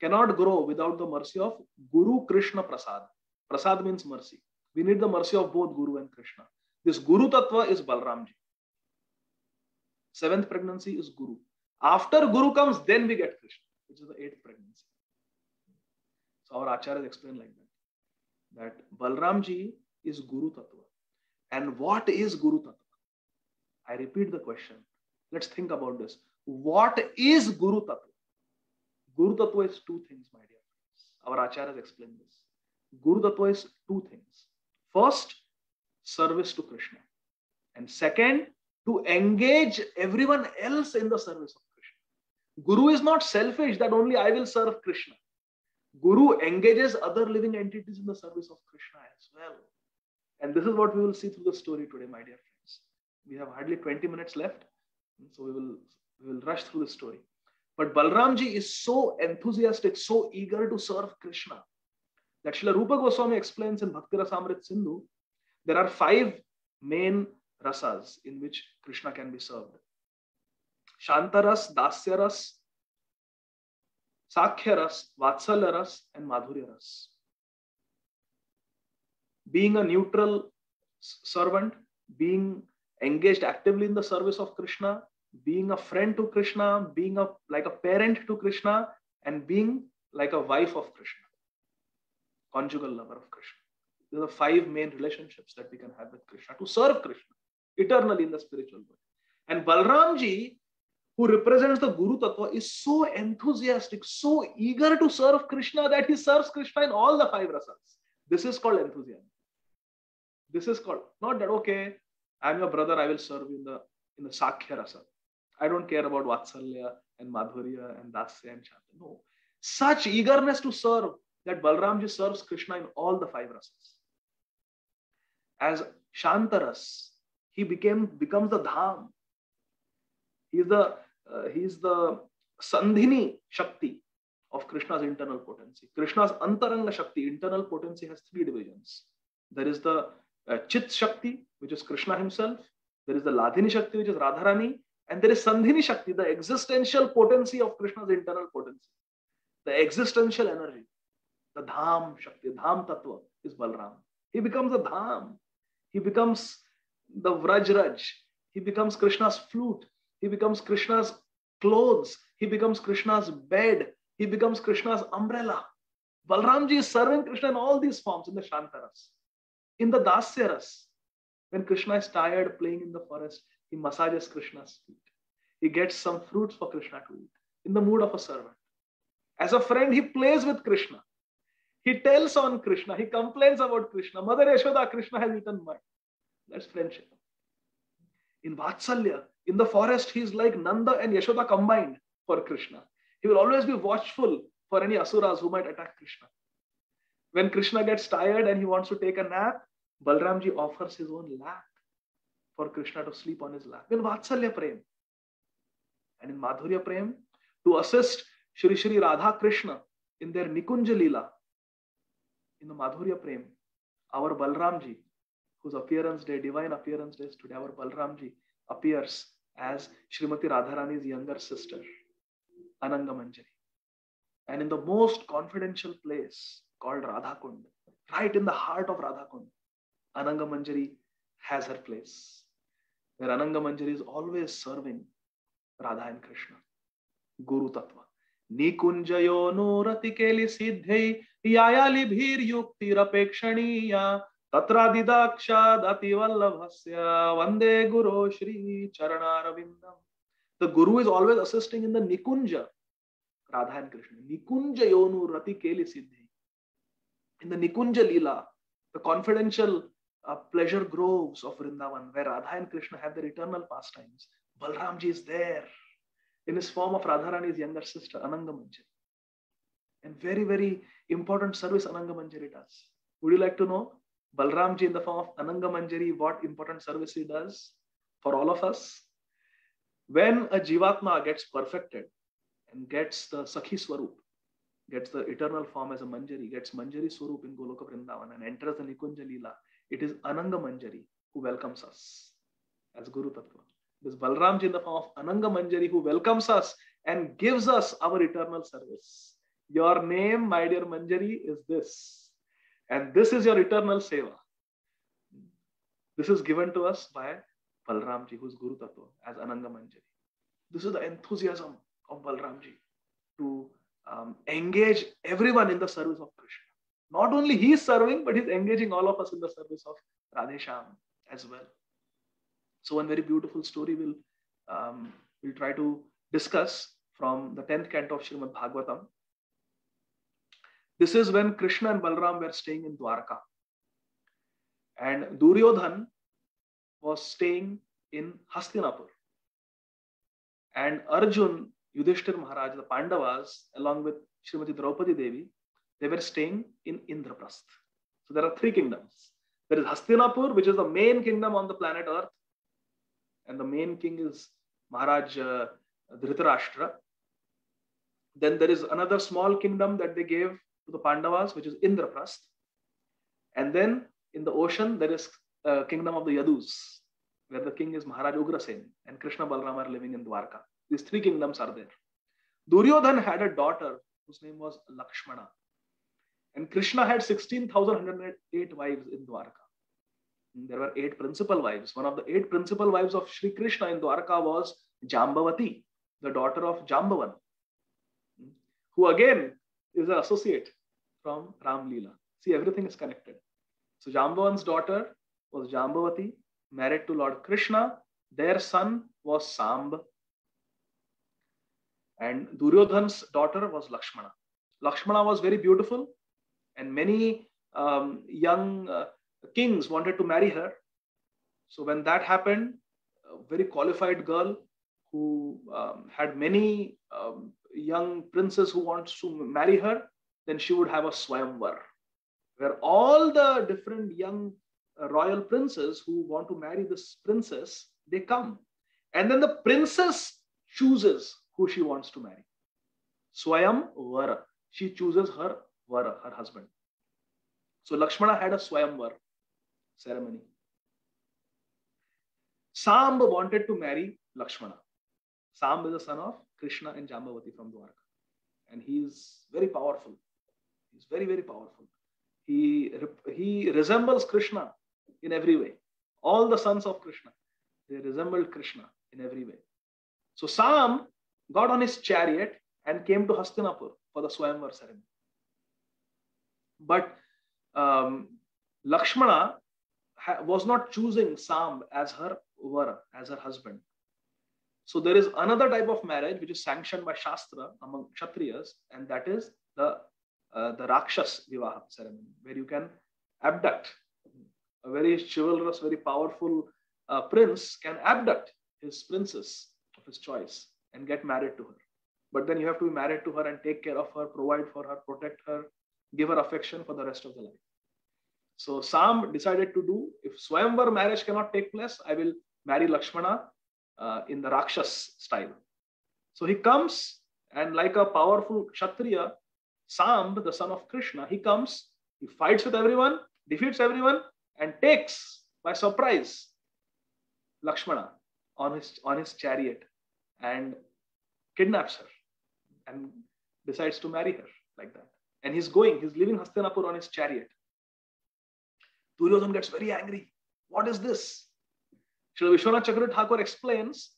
cannot grow without the mercy of Guru Krishna Prasad. Prasad means mercy. We need the mercy of both Guru and Krishna. This Guru Tattva is Balramji. 7th pregnancy is Guru. After Guru comes, then we get Krishna, which is the 8th pregnancy. So our acharyas explain like that. That Balramji is Guru Tattva. And what is Guru Tattva? I repeat the question. Let's think about this. What is Guru Tattva? Guru Tattva is two things, my dear friends. Our Acharyas explained this. Guru Tattva is two things. First, service to Krishna. And second, to engage everyone else in the service of Krishna. Guru is not selfish that only I will serve Krishna. Guru engages other living entities in the service of Krishna as well. And this is what we will see through the story today, my dear friends. We have hardly 20 minutes left, so we will rush through the story. But Balramji is so enthusiastic, so eager to serve Krishna that Srila Rupa Goswami explains in Bhakti Rasamrita Sindhu, there are 5 main rasas in which Krishna can be served. Shantaras, Dasyaras, Sakhyaras, Vatsalyaras, and Madhuryaras. Being a neutral servant, being engaged actively in the service of Krishna, being a friend to Krishna, being like a parent to Krishna, and being like a wife of Krishna, conjugal lover of Krishna. These are the 5 main relationships that we can have with Krishna to serve Krishna eternally in the spiritual world. And Balramji, who represents the Guru Tattva, is so enthusiastic, so eager to serve Krishna that he serves Krishna in all the 5 rasas. This is called enthusiasm. This is called, not that, okay, I'm your brother, I will serve you in the Sakhya rasa. I don't care about Vatsalya and Madhurya and Dasya and Chanta. No. Such eagerness to serve that Balramji serves Krishna in all the 5 rasas. As Shantaras, he becomes the Dham. He is the Sandhini Shakti of Krishna's internal potency. Krishna's Antaranga Shakti, internal potency, has 3 divisions. There is the Chit Shakti, which is Krishna himself. There is the Ladhini Shakti, which is Radharani. And there is Sandhini Shakti, the existential potency of Krishna's internal potency. The existential energy. The Dham Shakti, Dham Tattva is Balram. He becomes a Dham. He becomes the Vrajraj. He becomes Krishna's flute. He becomes Krishna's clothes. He becomes Krishna's bed. He becomes Krishna's umbrella. Balramji is serving Krishna in all these forms in the Shantaras. In the Dasyaras, when Krishna is tired playing in the forest, he massages Krishna's feet. He gets some fruits for Krishna to eat in the mood of a servant. As a friend, he plays with Krishna. He tells on Krishna. He complains about Krishna. Mother Yashoda, Krishna has eaten mud. That's friendship. In Vatsalya, in the forest, he is like Nanda and Yashoda combined for Krishna. He will always be watchful for any asuras who might attack Krishna. When Krishna gets tired and he wants to take a nap, Balramji offers his own lap for Krishna to sleep on his lap. In Vatsalya Prem. And in Madhurya Prem, to assist Shri Shri Radha Krishna in their Nikunja Leela. In the Madhurya Prem, our Balramji, whose appearance day, divine appearance day is today, our Balramji appears as Srimati Radharani's younger sister, Ananga Manjari. And in the most confidential place called Radhakund, right in the heart of Radhakund, Ananga Manjari has her place, where Ananga Manjari is always serving Radha and Krishna. Guru Tattva. Nikunjayo no ratikeli siddhei yayali bhir yukti rapekshaniya tatra didaksha dati vallabhasya vande guru shri charanaravindam. The Guru is always assisting in the Nikunja, Radha and Krishna. Nikunjayo no ratikeli siddhei. In the Nikunja Leela, the confidential pleasure groves of Vrindavan, where Radha and Krishna have their eternal pastimes, Balramji is there in his form of Radharani's younger sister, Ananga Manjari. And very, very important service Ananga Manjari does. Would you like to know Balramji in the form of Ananga Manjari, what important service he does for all of us? When a Jivatma gets perfected and gets the Sakhi Swarup, gets the eternal form as a Manjari, gets Manjari Swarup in Goloka Vrindavan and enters the Nikunja Leela, it is Ananga Manjari who welcomes us as Guru Tattva. It is Balramji in the form of Ananga Manjari who welcomes us and gives us our eternal service. Your name, my dear Manjari, is this. And this is your eternal seva. This is given to us by Balramji, who is Guru Tattva, as Ananga Manjari. This is the enthusiasm of Balramji to engage everyone in the service of Krishna. Not only he is serving, but he is engaging all of us in the service of Radhesham as well. So one very beautiful story we'll try to discuss from the 10th canto of Srimad Bhagavatam. This is when Krishna and Balram were staying in Dwarka, and Duryodhan was staying in Hastinapur, and Arjun, Yudhishthir Maharaj, the Pandavas, along with Srimati Draupadi Devi, they were staying in Indraprasth. So there are 3 kingdoms. There is Hastinapur, which is the main kingdom on the planet Earth, and the main king is Maharaj Dhritarashtra. Then there is another small kingdom that they gave to the Pandavas, which is Indraprasth. And then in the ocean, there is a kingdom of the Yadus, where the king is Maharaj Ugrasen, and Krishna Balram are living in Dwarka. These 3 kingdoms are there. Duryodhan had a daughter whose name was Lakshmana. And Krishna had 16,108 wives in Dwarka. There were 8 principal wives. One of the 8 principal wives of Sri Krishna in Dwarka was Jambavati, the daughter of Jambavan, who again is an associate from Ram Leela. See, everything is connected. So Jambavan's daughter was Jambavati, married to Lord Krishna. Their son was Samba. And Duryodhan's daughter was Lakshmana. Lakshmana was very beautiful, and many young kings wanted to marry her. So when that happened, a very qualified girl who had many young princes who wants to marry her, then she would have a Swayamvar, where all the different young royal princes who want to marry this princess, they come. And then the princess chooses who she wants to marry. Swayamvara. She chooses her Vara, her husband. So Lakshmana had a Swayamvar ceremony. Samba wanted to marry Lakshmana. Samba is the son of Krishna and Jambavati from Dwarka. And he is very powerful. He's very, very powerful. He resembles Krishna in every way. All the sons of Krishna, they resembled Krishna in every way. So Sam got on his chariot and came to Hastinapur for the Swayamvar ceremony. But Lakshmana was not choosing Sam as her Vara, as her husband. So there is another type of marriage which is sanctioned by Shastra among Kshatriyas, and that is the Rakshas Vivaha ceremony, where you can abduct. A very chivalrous, very powerful prince can abduct his princess of his choice and get married to her. But then you have to be married to her and take care of her, provide for her, protect her, give her affection for the rest of the life. So Sam decided to do, if Swayamvar marriage cannot take place, I will marry Lakshmana in the Rakshas style. So he comes, and like a powerful Kshatriya, Sam, the son of Krishna, he comes, he fights with everyone, defeats everyone, and takes by surprise Lakshmana on his chariot and kidnaps her and decides to marry her like that. And he's leaving Hastinapur on his chariot. Duryodhan gets very angry. What is this? Srila Vishwanath Chakravarti Thakur explains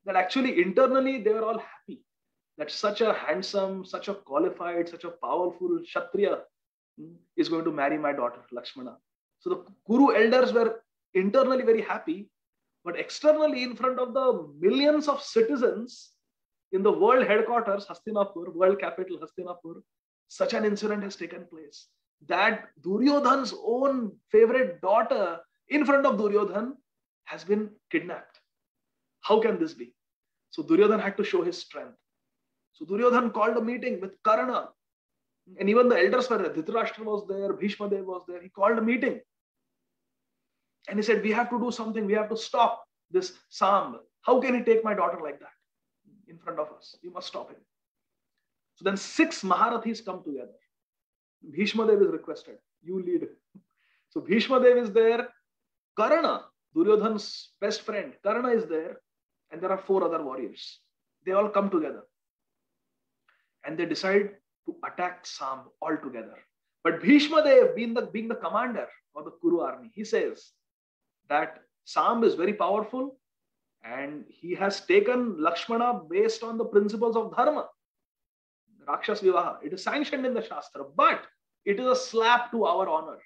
that actually internally they were all happy that such a handsome, such a qualified, such a powerful Kshatriya is going to marry my daughter Lakshmana. So the Kuru elders were internally very happy, but externally in front of the millions of citizens in the world headquarters, Hastinapur, world capital Hastinapur, such an incident has taken place that Duryodhan's own favorite daughter in front of Duryodhan has been kidnapped. How can this be? So Duryodhan had to show his strength. So Duryodhan called a meeting with Karna, and even the elders were there. Dhritarashtra was there, Bhishma Dev was there. He called a meeting and he said, we have to do something. We have to stop this Sam. How can he take my daughter like that in front of us? We must stop him. So then 6 Maharathis come together. Bhishma Dev is requested. You lead. So Bhishma Dev is there. Karna, Duryodhan's best friend, Karna is there. And there are 4 other warriors. They all come together. And they decide to attack Sam all together. But Bhishma Dev, being the commander of the Kuru army, he says that Sam is very powerful and he has taken Lakshmana based on the principles of Dharma. Rakshas Vivaha. It is sanctioned in the Shastra, but it is a slap to our honor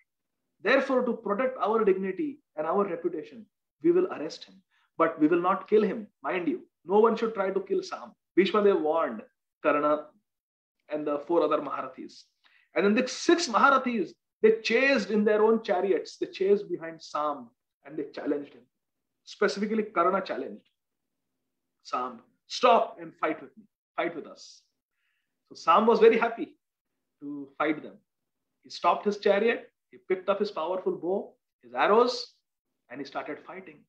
Therefore, to protect our dignity and our reputation, we will arrest him. But we will not kill him. Mind you, no one should try to kill Sam. Bhishma Dev warned Karna and the 4 other Maharathis. And then the 6 Maharathis, they chased in their own chariots. They chased behind Sam and they challenged him. Specifically, Karna challenged Sam, stop and fight with me. Fight with us. So Sam was very happy to fight them. He stopped his chariot. He picked up his powerful bow, his arrows, and he started fighting.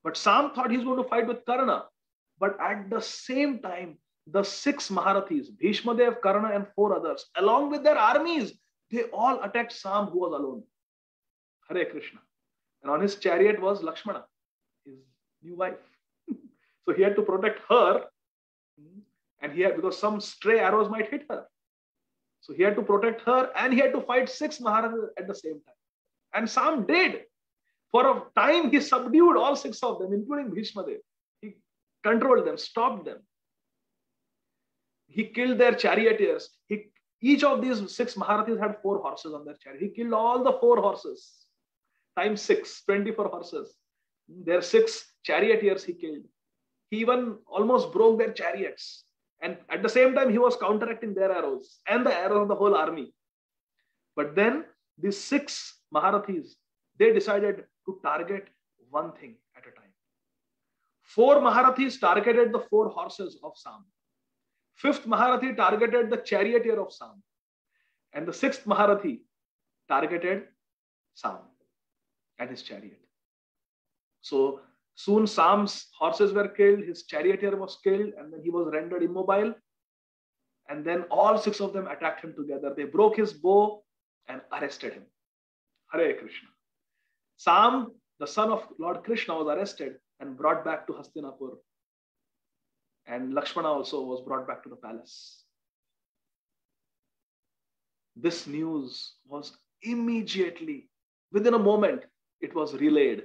But Sam thought he was going to fight with Karna. But at the same time, the 6 Maharathis, Bhishma Dev, Karna, and 4 others, along with their armies, they all attacked Sam, who was alone. Hare Krishna. And on his chariot was Lakshmana, his new wife. So he had to protect her, and he had, because some stray arrows might hit her. So he had to protect her, and he had to fight 6 Maharathas at the same time. And Sam did. For a time, he subdued all 6 of them, including Bhishma Dev. He controlled them, stopped them. He killed their charioteers. Each of these 6 Maharathis had 4 horses on their chariot. He killed all the 4 horses. Times 6, 24 horses. Their 6 charioteers he killed. He even almost broke their chariots. And at the same time, he was counteracting their arrows and the arrows of the whole army. But then these 6 Maharathis, they decided to target one thing at a time. 4 Maharathis targeted the 4 horses of Sam. 5th Maharathi targeted the charioteer of Sam. And the 6th Maharathi targeted Sam and his chariot. So soon Sam's horses were killed, his charioteer was killed, and then he was rendered immobile. And then all 6 of them attacked him together. They broke his bow and arrested him. Hare Krishna. Sam, the son of Lord Krishna, was arrested and brought back to Hastinapur. And Lakshmana also was brought back to the palace. This news was immediately, within a moment, it was relayed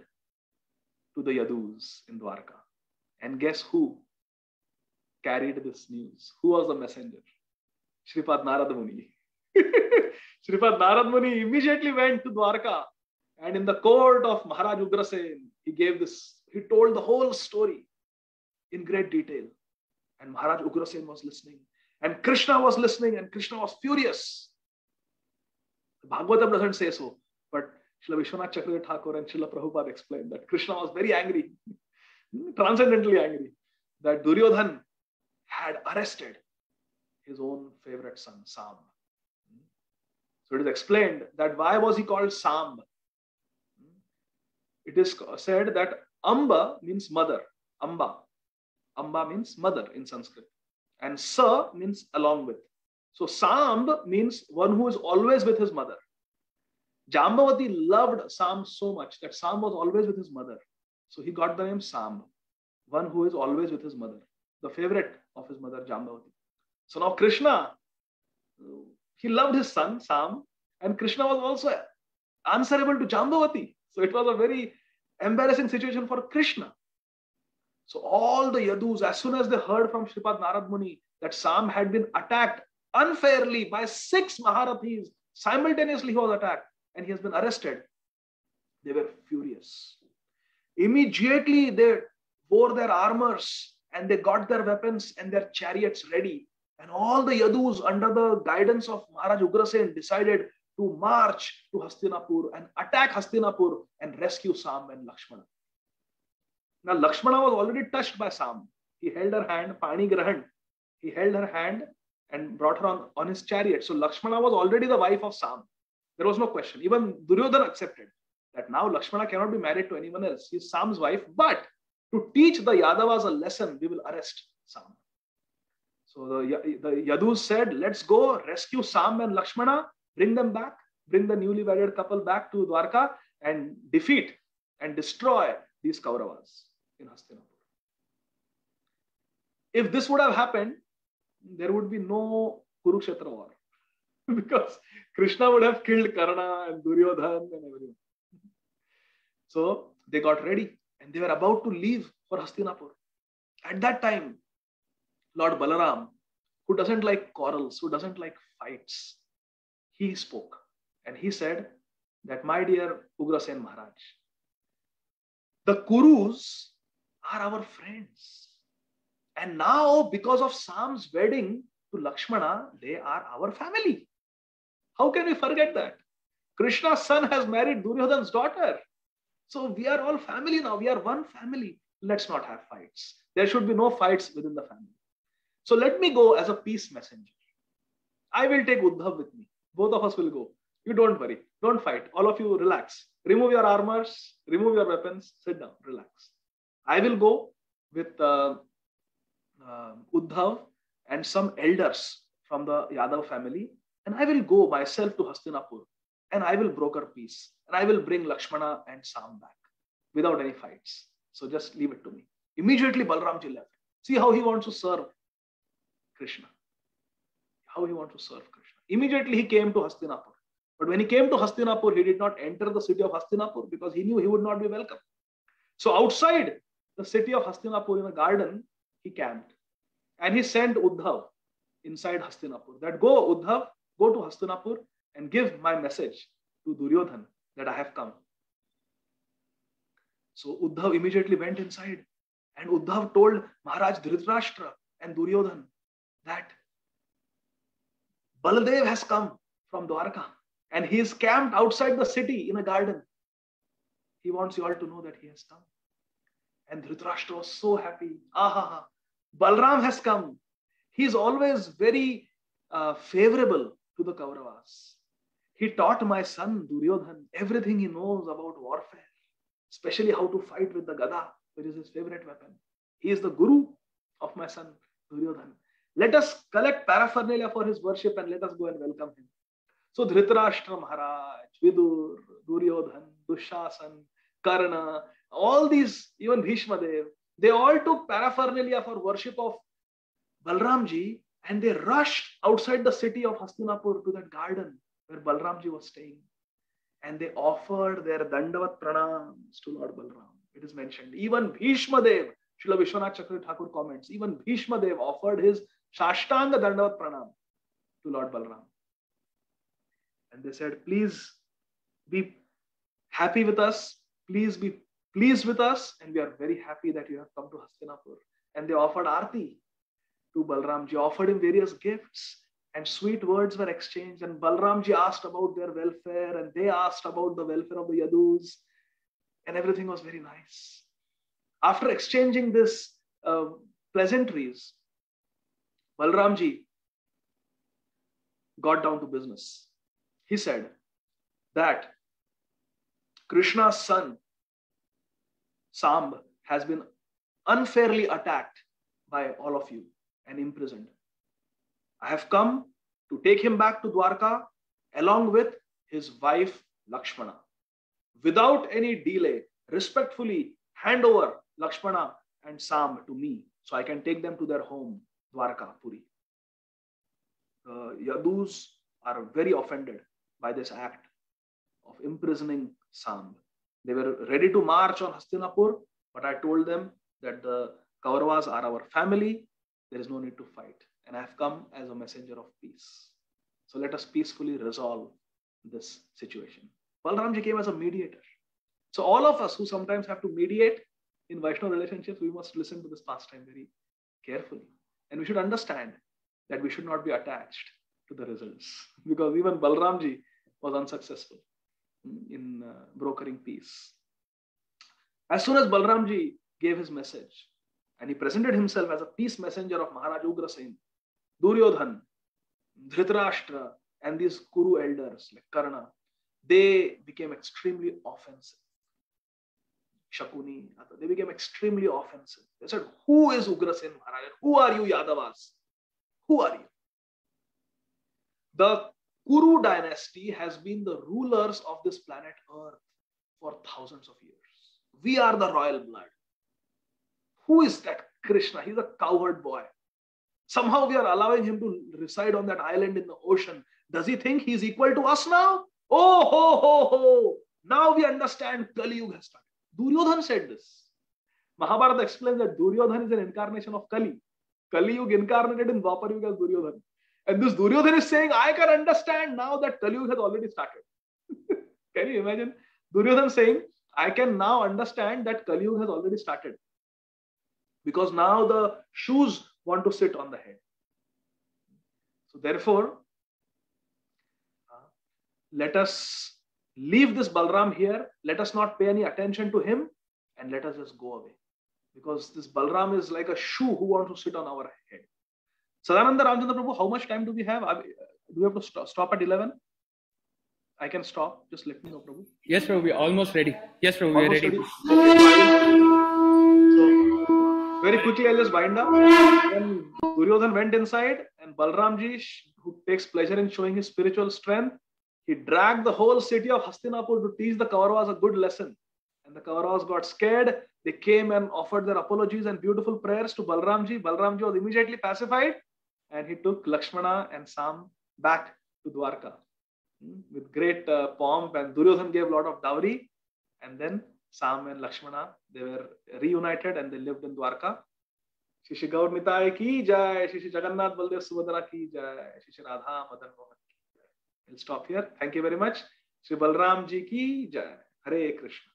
to the Yadus in Dwarka. And guess who carried this news? Who was the messenger? Shripad Narad Muni. Shripad Narad Muni immediately went to Dwarka, and in the court of Maharaj Ugrasen, he told the whole story in great detail. And Maharaj Ugrasen was listening, and Krishna was listening, and Krishna was furious. The Bhagavatam doesn't say so, but Srila Vishwanath Chakravarti Thakur and Srila Prabhupada explained that Krishna was very angry, transcendently angry, that Duryodhan had arrested his own favorite son, Sam. So it is explained that why was he called Sam? It is said that Amba means mother. Amba. Amba means mother in Sanskrit. And Sa means along with. So Samb means one who is always with his mother. Jambavati loved Sam so much that Sam was always with his mother. So he got the name Sam, one who is always with his mother, the favorite of his mother, Jambavati. So now Krishna, he loved his son, Sam, and Krishna was also answerable to Jambavati. So it was a very embarrassing situation for Krishna. So all the Yadus, as soon as they heard from Shripad Narad Muni that Sam had been attacked unfairly by 6 Maharathis, simultaneously he was attacked and he has been arrested, they were furious. Immediately they wore their armors and they got their weapons and their chariots ready. And all the Yadus, under the guidance of Maharaj Ugrasen, decided to march to Hastinapur and attack Hastinapur and rescue Sam and Lakshmana. Now Lakshmana was already touched by Sam. He held her hand, Pani Grahan. He held her hand and brought her on his chariot. So Lakshmana was already the wife of Sam. There was no question. Even Duryodhana accepted that now Lakshmana cannot be married to anyone else. He is Sam's wife. But to teach the Yadavas a lesson, we will arrest Sam. So the Yadus said, let's go rescue Sam and Lakshmana, bring them back, bring the newly wedded couple back to Dwarka and defeat and destroy these Kauravas in Hastinapur. If this would have happened, there would be no Kurukshetra war because Krishna would have killed Karna and Duryodhan and everyone. So they got ready and they were about to leave for Hastinapur. At that time, Lord Balaram, who doesn't like quarrels, who doesn't like fights, he spoke and he said that, my dear Ugrasen Maharaj, the Kurus are our friends. And now, because of Sam's wedding to Lakshmana, they are our family. How can we forget that? Krishna's son has married Duryodhana's daughter. So we are all family now. We are one family. Let's not have fights. There should be no fights within the family. So let me go as a peace messenger. I will take Uddhav with me. Both of us will go. You don't worry. Don't fight. All of you relax. Remove your armors. Remove your weapons. Sit down. Relax. I will go with Uddhav and some elders from the Yadav family. And I will go myself to Hastinapur. And I will broker peace. And I will bring Lakshmana and Sam back without any fights. So just leave it to me. Immediately Balramji left. See how he wants to serve Krishna. How he wants to serve Krishna. Immediately he came to Hastinapur. But when he came to Hastinapur, he did not enter the city of Hastinapur because he knew he would not be welcome. So outside the city of Hastinapur in a garden, he camped. And he sent Uddhav inside Hastinapur. That go, Uddhav, go to Hastinapur and give my message to Duryodhan that I have come. So Uddhav immediately went inside. And Uddhav told Maharaj Dhritarashtra and Duryodhan that Baladev has come from Dwarka and he is camped outside the city in a garden. He wants you all to know that he has come. And Dhritarashtra was so happy. Balram has come. He is always very favorable to the Kauravas. He taught my son Duryodhan everything he knows about warfare, especially how to fight with the Gada, which is his favorite weapon. He is the guru of my son Duryodhan. Let us collect paraphernalia for his worship and let us go and welcome him. So Dhritarashtra Maharaj, Vidur, Duryodhan, Dushasan, Karna, all these, even Bhishma Dev, they all took paraphernalia for worship of Balramji and they rushed outside the city of Hastinapur to that garden where Balramji was staying. And they offered their Dandavat Pranams to Lord Balram. It is mentioned. Even Bhishma Dev, Srila Vishwanath Chakravarti Thakur comments, even Bhishma Dev offered his Shashtanga Dandavat Pranam to Lord Balram. And they said, please be happy with us. Please be pleased with us. And we are very happy that you have come to Hastinapur. And they offered Aarti to Balramji, offered him various gifts. And sweet words were exchanged. And Balramji asked about their welfare. And they asked about the welfare of the Yadus. And everything was very nice. After exchanging this pleasantries, Balramji got down to business. He said that Krishna's son, Samb, has been unfairly attacked by all of you and imprisoned. I have come to take him back to Dwarka along with his wife Lakshmana. Without any delay, respectfully hand over Lakshmana and Samb to me so I can take them to their home, Dwarka, Puri. The Yadus are very offended by this act of imprisoning Samb. They were ready to march on Hastinapur, but I told them that the Kauravas are our family. There is no need to fight. And I have come as a messenger of peace. So let us peacefully resolve this situation. Balramji came as a mediator. So all of us who sometimes have to mediate in Vaishnava relationships, we must listen to this pastime very carefully. And we should understand that we should not be attached to the results. Because even Balramji was unsuccessful in brokering peace. As soon as Balramji gave his message, and he presented himself as a peace messenger of Maharaj Ugrasen, Duryodhan, Dhritarashtra, and these Kuru elders like Karna, they became extremely offensive. Shakuni, they became extremely offensive. They said, who is Ugrasen Maharaj? Who are you Yadavas? Who are you? The Kuru dynasty has been the rulers of this planet Earth for thousands of years. We are the royal blood. Who is that Krishna? He's a cowherd boy. Somehow we are allowing him to reside on that island in the ocean. Does he think he's equal to us now? Oh, ho, ho, ho. Now we understand Kali Yuga has started. Duryodhan said this. Mahabharata explains that Duryodhan is an incarnation of Kali. Kali Yuga incarnated in Dwapar Yuga as Duryodhan. And this Duryodhan is saying, I can understand now that Kali Yuga has already started. Can you imagine Duryodhan saying, I can now understand that Kali Yuga has already started, because now the shoes want to sit on the head. So therefore, let us leave this Balram here. Let us not pay any attention to him, and let us just go away, because this Balram is like a shoe who wants to sit on our head. Sadananda Ramchandra Prabhu, how much time do we have? Do we have to stop at 11? I can stop. Just let me know, Prabhu. Yes, Prabhu, we are almost ready. Yes, Prabhu, we are ready. Okay, so very quickly, I'll just wind up. When Duryodhan went inside, and Balramji, who takes pleasure in showing his spiritual strength, he dragged the whole city of Hastinapur to teach the Kauravas a good lesson. And the Kauravas got scared. They came and offered their apologies and beautiful prayers to Balramji. Balramji was immediately pacified, and he took Lakshmana and Sam back to Dwarka with great pomp. And Duryodhan gave a lot of dowry. And then Sam and Lakshmana, they were reunited and they lived in Dwarka. Shri Shri Gaur Nitai ki jai, Shri Shri Jagannath Baldev Subhadra ki jai, Shri Shri Radha Madan Mohan ki jai. We'll stop here. Thank you very much. Shri Balram ji ki jai. Hare Krishna.